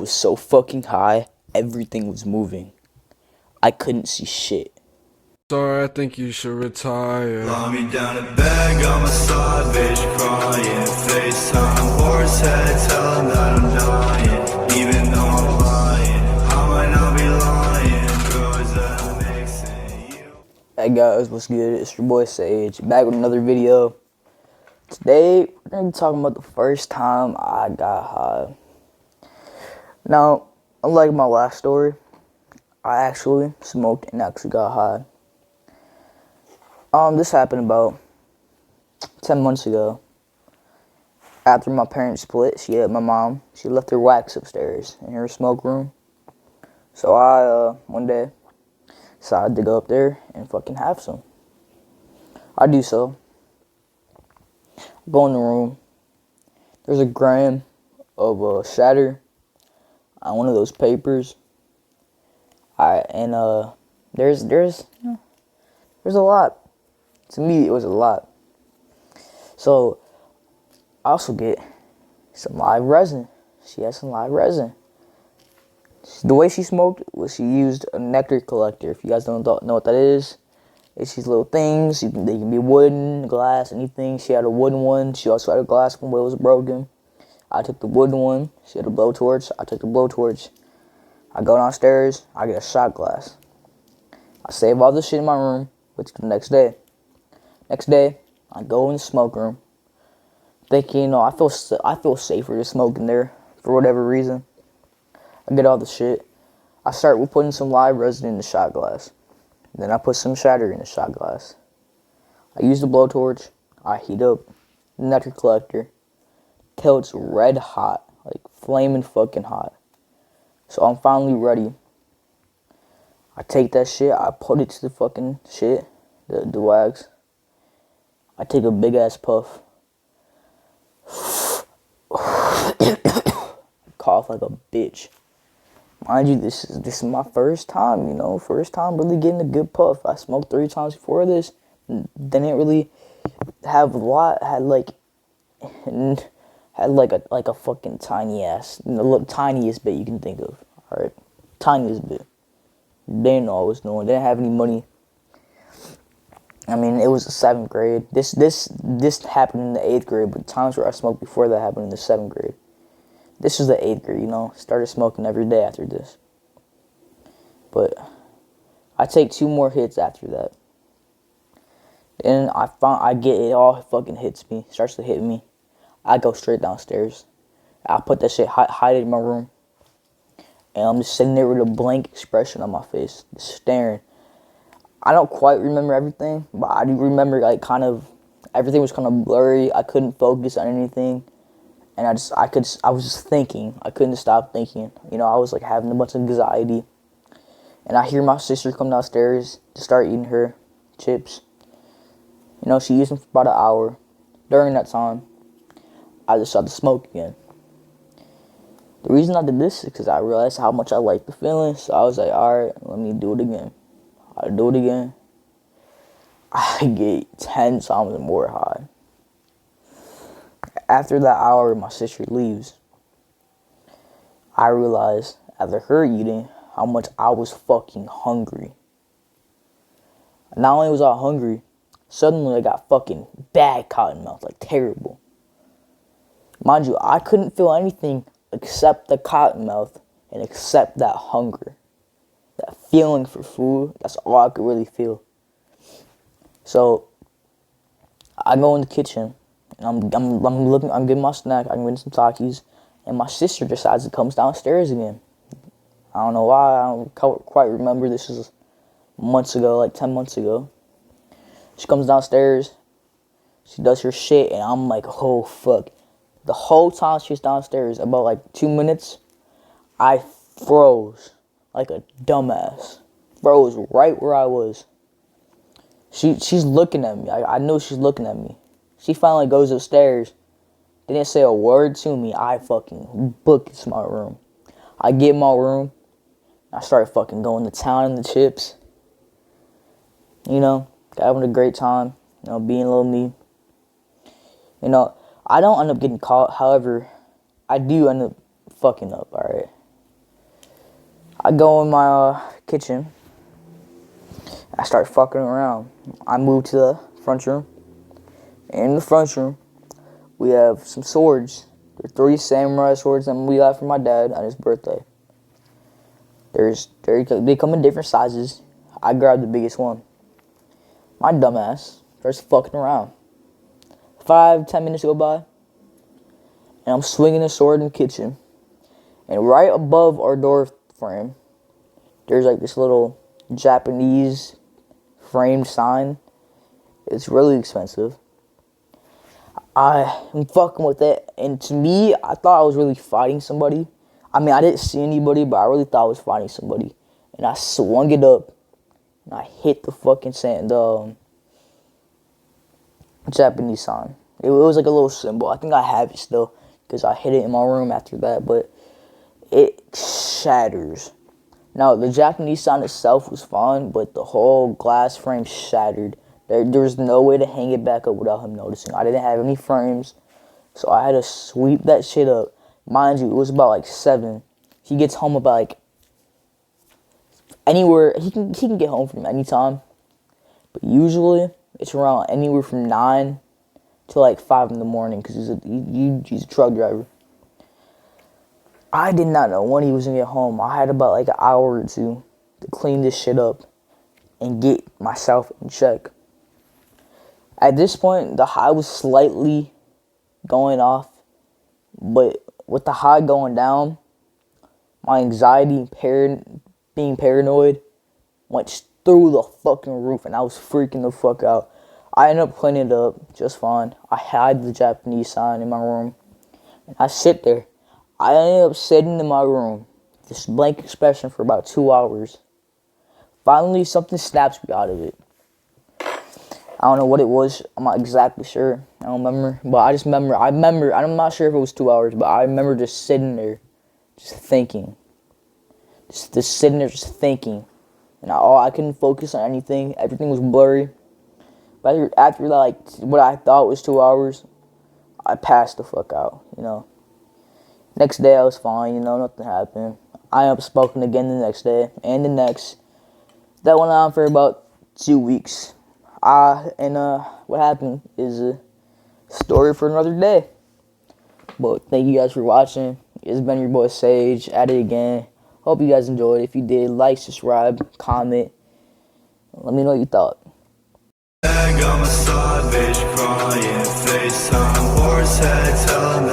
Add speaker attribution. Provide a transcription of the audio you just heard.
Speaker 1: was so fucking high, everything was moving. I couldn't see shit.
Speaker 2: Sorry, I think you should retire.
Speaker 3: Lie me down in bed, got my side bitch crying. FaceTime, horse head, tell him that I'm dying. Even though I'm lying, I might not be lying. Drugs that I'm mixing, you.
Speaker 1: Hey guys, what's good? It's your boy Sage, back with another video. Today, we're gonna be talking about the first time I got high. Now, unlike my last story, I actually smoked and actually got high. This happened about 10 months ago. After my parents split, my mom left her wax upstairs in her smoke room. So I, one day, decided to go up there and fucking have some. I do so. Go in the room. There's a gram of shatter on one of those papers. There's a lot. To me, it was a lot. So I also get some live resin. She has some live resin. The way she smoked was she used a nectar collector. If you guys don't know what that is, it's these little things. They can be wooden, glass, anything. She had a wooden one. She also had a glass one, but it was broken. I took the wooden one. She had a blowtorch. I took the blowtorch. I go downstairs. I get a shot glass. I save all the shit in my room. Wait till the next day. Next day, I go in the smoke room, thinking, I feel safer to smoke in there for whatever reason. I get all the shit. I start with putting some live resin in the shot glass. Then I put some shatter in the shot glass. I use the blowtorch. I heat up the nectar collector till it's red hot, like flaming fucking hot. So I'm finally ready. I take that shit. I put it to the fucking shit, the wax. I take a big ass puff. Cough like a bitch. Mind you, this is my first time, first time really getting a good puff. I smoked 3 times before this. Didn't really have a lot. Had like a fucking tiny ass, the tiniest bit you can think of. All right, tiniest bit. Didn't know I was doing. Didn't have any money. I mean, it was the 7th grade. This happened in the 8th grade, but times where I smoked before that happened in the 7th grade. This was the 8th grade, Started smoking every day after this. But I take 2 more hits after that. And I get it all fucking hits me. Starts to hit me. I go straight downstairs. I put that shit, hide it in my room. And I'm just sitting there with a blank expression on my face, just staring. I don't quite remember everything, but I do remember everything was kind of blurry. I couldn't focus on anything, and I was just thinking. I couldn't stop thinking. I was like having a bunch of anxiety, and I hear my sister come downstairs to start eating her chips. She used them for about an hour. During that time, I just started to smoke again. The reason I did this is because I realized how much I liked the feeling, so I was like, alright, let me do it again. I do it again. I get 10 times more high. After that hour, my sister leaves. I realized, after her eating, how much I was fucking hungry. Not only was I hungry, suddenly I got fucking bad cotton mouth, like terrible. Mind you, I couldn't feel anything except the cotton mouth and except that hunger. That feeling for food, that's all I could really feel. So I go in the kitchen and I'm getting my snack, I'm getting some Takis, and my sister decides to come downstairs again. I don't know why, I don't quite remember. This was months ago, like 10 months ago. She comes downstairs, she does her shit, and I'm like, oh fuck. The whole time she's downstairs, about like 2 minutes, I froze. Like a dumbass. Froze right where I was. She's looking at me. I know she's looking at me. She finally goes upstairs. Didn't say a word to me. I fucking booked to my room. I get in my room. I started fucking going to town in the chips. Having a great time. Being a little me. I don't end up getting caught. However, I do end up fucking up, alright? I go in my kitchen. I start fucking around. I move to the front room. In the front room, we have some swords. They're 3 samurai swords that we got from my dad on his birthday. They come in different sizes. I grabbed the biggest one. My dumbass starts fucking around. 5-10 minutes go by, and I'm swinging the sword in the kitchen. And right above our door frame, there's like this little Japanese framed sign. It's really expensive. I'm fucking with it, and to me, I thought I was really fighting somebody. I mean, I didn't see anybody, but I really thought I was fighting somebody. And I swung it up, and I hit the fucking Japanese sign. It was like a little symbol. I think I have it still, because I hit it in my room after that, but it shatters. Now, the Japanese sign itself was fine, but the whole glass frame shattered. There was no way to hang it back up without him noticing. I didn't have any frames, so I had to sweep that shit up. Mind you, it was about like 7. He gets home about like anywhere. He can get home from any time, but usually it's around anywhere from 9 to like 5 in the morning because he's a truck driver. I did not know when he was gonna get home. I had about like an hour or two to clean this shit up and get myself in check. At this point, the high was slightly going off, but with the high going down, my anxiety, being paranoid, went through the fucking roof, and I was freaking the fuck out. I ended up cleaning it up just fine. I hide the Japanese sign in my room, and I sit there. I ended up sitting in my room, this blank expression for about 2 hours. Finally, something snaps me out of it. I don't know what it was. I'm not exactly sure. I don't remember. But I remember, I'm not sure if it was 2 hours, but I remember just sitting there, just thinking. Just sitting there, just thinking. And I couldn't focus on anything. Everything was blurry. But after like, what I thought was 2 hours, I passed the fuck out, you know. Next day I was fine, you know, nothing happened. I ended up smoking again the next day, and the next. That went on for about 2 weeks. What happened is a story for another day. But thank you guys for watching. It's been your boy Sage, at it again. Hope you guys enjoyed. If you did, like, subscribe, comment. Let me know what you thought.
Speaker 3: I'm a savage, crying, FaceTime, horse head, telling